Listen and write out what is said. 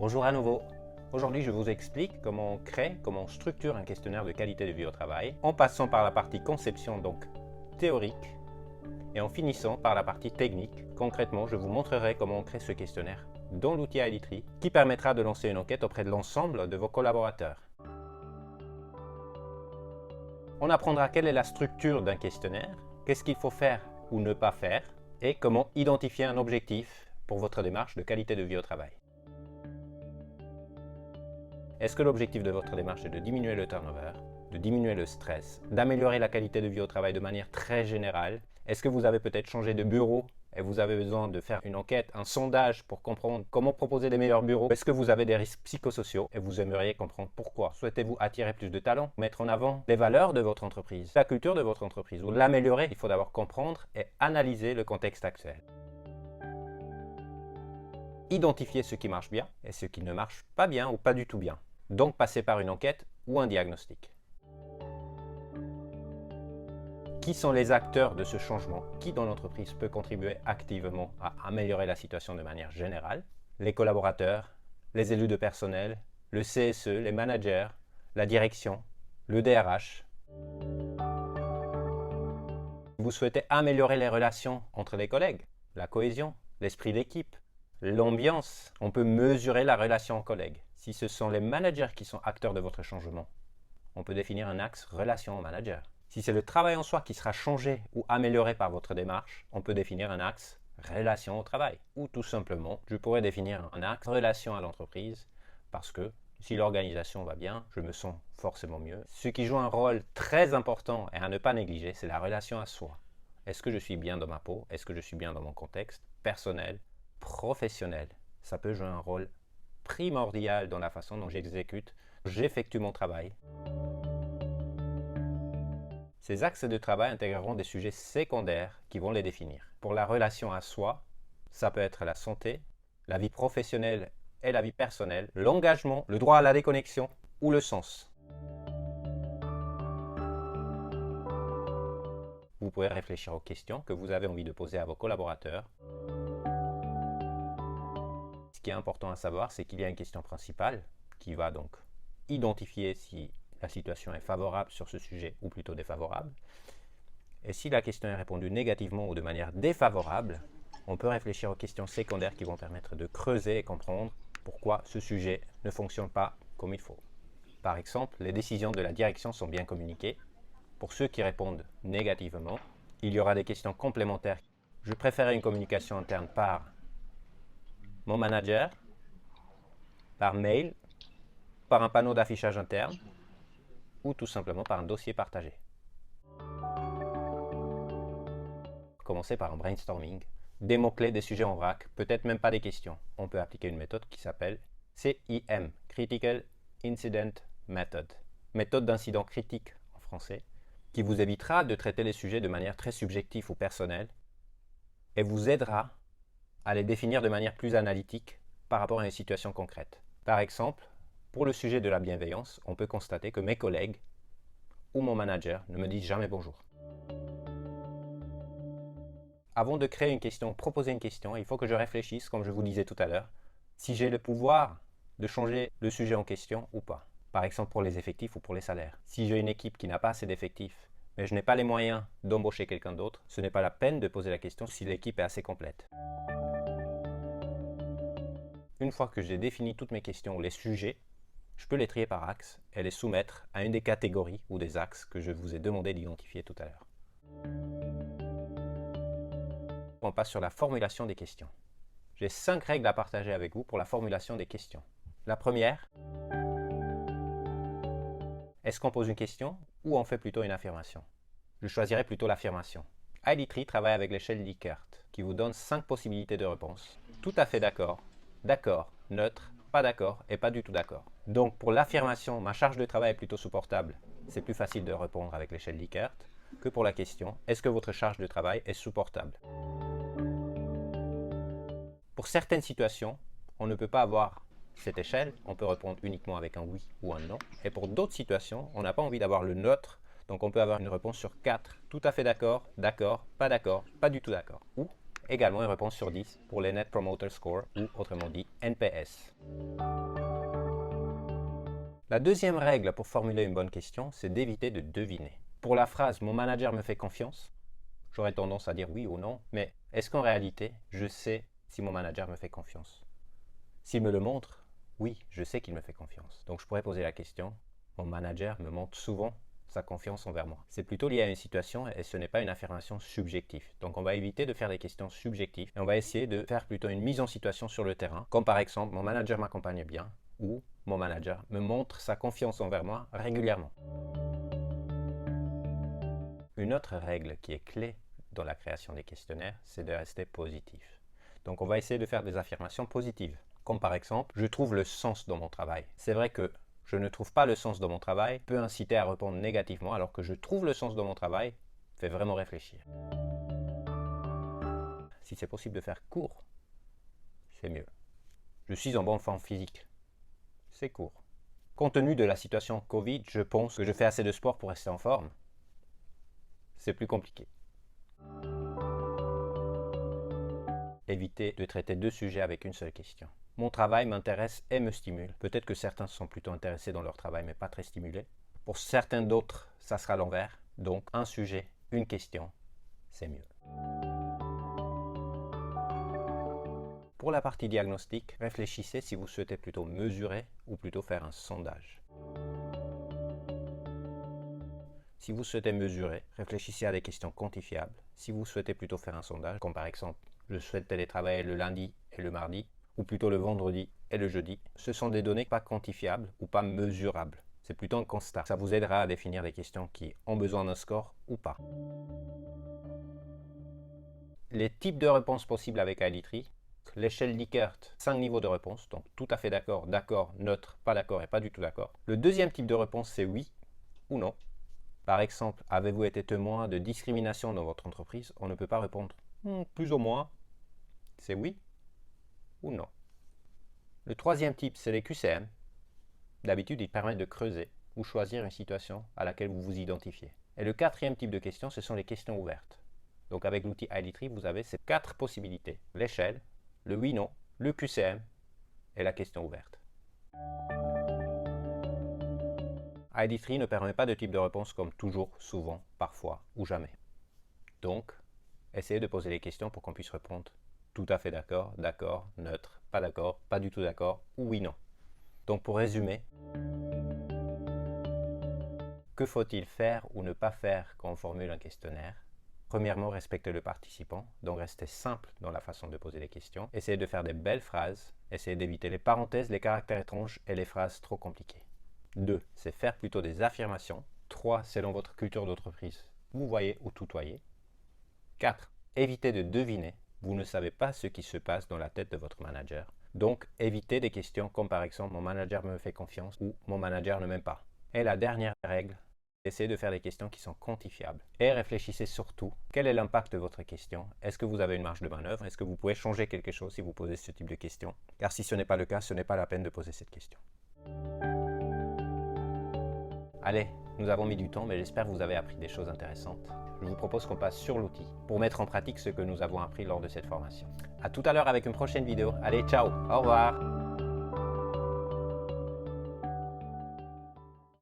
Bonjour à nouveau. Aujourd'hui, je vous explique comment on crée, comment on structure un questionnaire de qualité de vie au travail, en passant par la partie conception, donc théorique, et en finissant par la partie technique. Concrètement, je vous montrerai comment on crée ce questionnaire dans l'outil iLitry, qui permettra de lancer une enquête auprès de l'ensemble de vos collaborateurs. On apprendra quelle est la structure d'un questionnaire, qu'est-ce qu'il faut faire ou ne pas faire, et comment identifier un objectif pour votre démarche de qualité de vie au travail. Est-ce que l'objectif de votre démarche est de diminuer le turnover, de diminuer le stress, d'améliorer la qualité de vie au travail de manière très générale? Est-ce que vous avez peut-être changé de bureau et vous avez besoin de faire une enquête, un sondage pour comprendre comment proposer des meilleurs bureaux? Est-ce que vous avez des risques psychosociaux et vous aimeriez comprendre pourquoi? Souhaitez-vous attirer plus de talents, mettre en avant les valeurs de votre entreprise, la culture de votre entreprise ou l'améliorer? Il faut d'abord comprendre et analyser le contexte actuel. Identifier ce qui marche bien et ce qui ne marche pas bien ou pas du tout bien. Donc passer par une enquête ou un diagnostic. Qui sont les acteurs de ce changement? Qui dans l'entreprise peut contribuer activement à améliorer la situation de manière générale? Les collaborateurs, les élus de personnel, le CSE, les managers, la direction, le DRH. Vous souhaitez améliorer les relations entre les collègues, la cohésion, l'esprit d'équipe, l'ambiance. On peut mesurer la relation en collègues. Si ce sont les managers qui sont acteurs de votre changement, on peut définir un axe relation au manager. Si c'est le travail en soi qui sera changé ou amélioré par votre démarche, on peut définir un axe relation au travail. Ou tout simplement, je pourrais définir un axe relation à l'entreprise parce que si l'organisation va bien, je me sens forcément mieux. Ce qui joue un rôle très important et à ne pas négliger, c'est la relation à soi. Est-ce que je suis bien dans ma peau? Est-ce que je suis bien dans mon contexte personnel, professionnel? Ça peut jouer un rôle primordial dans la façon dont j'effectue mon travail. Ces axes de travail intégreront des sujets secondaires qui vont les définir. Pour la relation à soi, ça peut être la santé, la vie professionnelle et la vie personnelle, l'engagement, le droit à la déconnexion ou le sens. Vous pouvez réfléchir aux questions que vous avez envie de poser à vos collaborateurs. Ce qui est important à savoir, c'est qu'il y a une question principale qui va donc identifier si la situation est favorable sur ce sujet ou plutôt défavorable. Et si la question est répondue négativement ou de manière défavorable, on peut réfléchir aux questions secondaires qui vont permettre de creuser et comprendre pourquoi ce sujet ne fonctionne pas comme il faut. Par exemple, les décisions de la direction sont bien communiquées. Pour ceux qui répondent négativement, il y aura des questions complémentaires. Je préférais une communication interne par mon manager, par mail, par un panneau d'affichage interne ou tout simplement par un dossier partagé. Commencez par un brainstorming, des mots-clés, des sujets en vrac, peut-être même pas des questions. On peut appliquer une méthode qui s'appelle CIM, Critical Incident Method, méthode d'incident critique en français, qui vous évitera de traiter les sujets de manière très subjective ou personnelle et vous aidera à les définir de manière plus analytique par rapport à une situation concrète. Par exemple, pour le sujet de la bienveillance, on peut constater que mes collègues ou mon manager ne me disent jamais bonjour. Avant de créer une question, proposer une question, il faut que je réfléchisse, comme je vous disais tout à l'heure, si j'ai le pouvoir de changer le sujet en question ou pas. Par exemple pour les effectifs ou pour les salaires. Si j'ai une équipe qui n'a pas assez d'effectifs, mais je n'ai pas les moyens d'embaucher quelqu'un d'autre, ce n'est pas la peine de poser la question si l'équipe est assez complète. Une fois que j'ai défini toutes mes questions ou les sujets, je peux les trier par axe et les soumettre à une des catégories ou des axes que je vous ai demandé d'identifier tout à l'heure. On passe sur la formulation des questions. J'ai 5 règles à partager avec vous pour la formulation des questions. La première, est-ce qu'on pose une question ou on fait plutôt une affirmation? Je choisirai plutôt l'affirmation. iLitry travaille avec l'échelle Likert qui vous donne 5 possibilités de réponse. Tout à fait d'accord, d'accord, neutre, pas d'accord et pas du tout d'accord. Donc pour l'affirmation, ma charge de travail est plutôt supportable. C'est plus facile de répondre avec l'échelle Likert que pour la question, est-ce que votre charge de travail est supportable? Pour certaines situations, on ne peut pas avoir cette échelle, on peut répondre uniquement avec un oui ou un non. Et pour d'autres situations, on n'a pas envie d'avoir le neutre, donc on peut avoir une réponse sur 4. Tout à fait d'accord, d'accord, pas du tout d'accord, ou Également une réponse sur 10 pour les Net Promoter Score, ou autrement dit NPS. La deuxième règle pour formuler une bonne question, c'est d'éviter de deviner. Pour la phrase « Mon manager me fait confiance », j'aurais tendance à dire oui ou non, mais est-ce qu'en réalité, je sais si mon manager me fait confiance? S'il me le montre, oui, je sais qu'il me fait confiance. Donc je pourrais poser la question « Mon manager me montre souvent sa confiance envers moi ». C'est plutôt lié à une situation et ce n'est pas une affirmation subjective. Donc on va éviter de faire des questions subjectives et on va essayer de faire plutôt une mise en situation sur le terrain, comme par exemple « Mon manager m'accompagne bien » ou « Mon manager me montre sa confiance envers moi régulièrement ». Une autre règle qui est clé dans la création des questionnaires, c'est de rester positif. Donc on va essayer de faire des affirmations positives, comme par exemple « Je trouve le sens dans mon travail ». C'est vrai que « Je ne trouve pas le sens dans mon travail » peut inciter à répondre négativement, alors que « Je trouve le sens dans mon travail » fait vraiment réfléchir. Si c'est possible de faire court, c'est mieux. « Je suis en bonne forme physique », c'est court. Compte tenu de la situation Covid, je pense que je fais assez de sport pour rester en forme. C'est plus compliqué. Évitez de traiter deux sujets avec une seule question. Mon travail m'intéresse et me stimule. Peut-être que certains sont plutôt intéressés dans leur travail mais pas très stimulés. Pour certains d'autres, ça sera l'envers. Donc un sujet, une question, c'est mieux. Pour la partie diagnostic, réfléchissez si vous souhaitez plutôt mesurer ou plutôt faire un sondage. Si vous souhaitez mesurer, réfléchissez à des questions quantifiables. Si vous souhaitez plutôt faire un sondage, comme par exemple « Je souhaite télétravailler le lundi et le mardi » ou plutôt le vendredi et le jeudi, ce sont des données pas quantifiables ou pas mesurables. C'est plutôt un constat. Ça vous aidera à définir des questions qui ont besoin d'un score ou pas. Les types de réponses possibles avec Idtree. L'échelle Likert, 5 niveaux de réponse, donc tout à fait d'accord, d'accord, neutre, pas d'accord et pas du tout d'accord. Le deuxième type de réponse, c'est oui ou non. Par exemple, avez-vous été témoin de discrimination dans votre entreprise? On ne peut pas répondre plus ou moins. C'est oui ou non. Le troisième type, c'est les QCM. D'habitude, ils permettent de creuser ou choisir une situation à laquelle vous vous identifiez. Et le quatrième type de questions, ce sont les questions ouvertes. Donc avec l'outil Idtree, vous avez ces 4 possibilités. L'échelle, le oui-non, le QCM et la question ouverte. Idtree ne permet pas de type de réponse comme toujours, souvent, parfois ou jamais. Donc, essayez de poser les questions pour qu'on puisse répondre tout à fait d'accord, d'accord, neutre, pas d'accord, pas du tout d'accord ou oui, non. Donc pour résumer, que faut-il faire ou ne pas faire quand on formule un questionnaire? Premièrement, respectez le participant, donc restez simple dans la façon de poser les questions. Essayez de faire des belles phrases, essayez d'éviter les parenthèses, les caractères étranges et les phrases trop compliquées. 2. C'est faire plutôt des affirmations. 3. C'est dans votre culture d'entreprise. Vous voyez ou tutoyez. 4. Évitez de deviner. Vous ne savez pas ce qui se passe dans la tête de votre manager. Donc, évitez des questions comme par exemple « Mon manager me fait confiance » ou « Mon manager ne m'aime pas ». Et la dernière règle, essayez de faire des questions qui sont quantifiables. Et réfléchissez surtout, quel est l'impact de votre question? Est-ce que vous avez une marge de manœuvre? Est-ce que vous pouvez changer quelque chose si vous posez ce type de questions? Car si ce n'est pas le cas, ce n'est pas la peine de poser cette question. Allez, nous avons mis du temps, mais j'espère que vous avez appris des choses intéressantes. Je vous propose qu'on passe sur l'outil pour mettre en pratique ce que nous avons appris lors de cette formation. À tout à l'heure avec une prochaine vidéo. Allez, ciao, au revoir.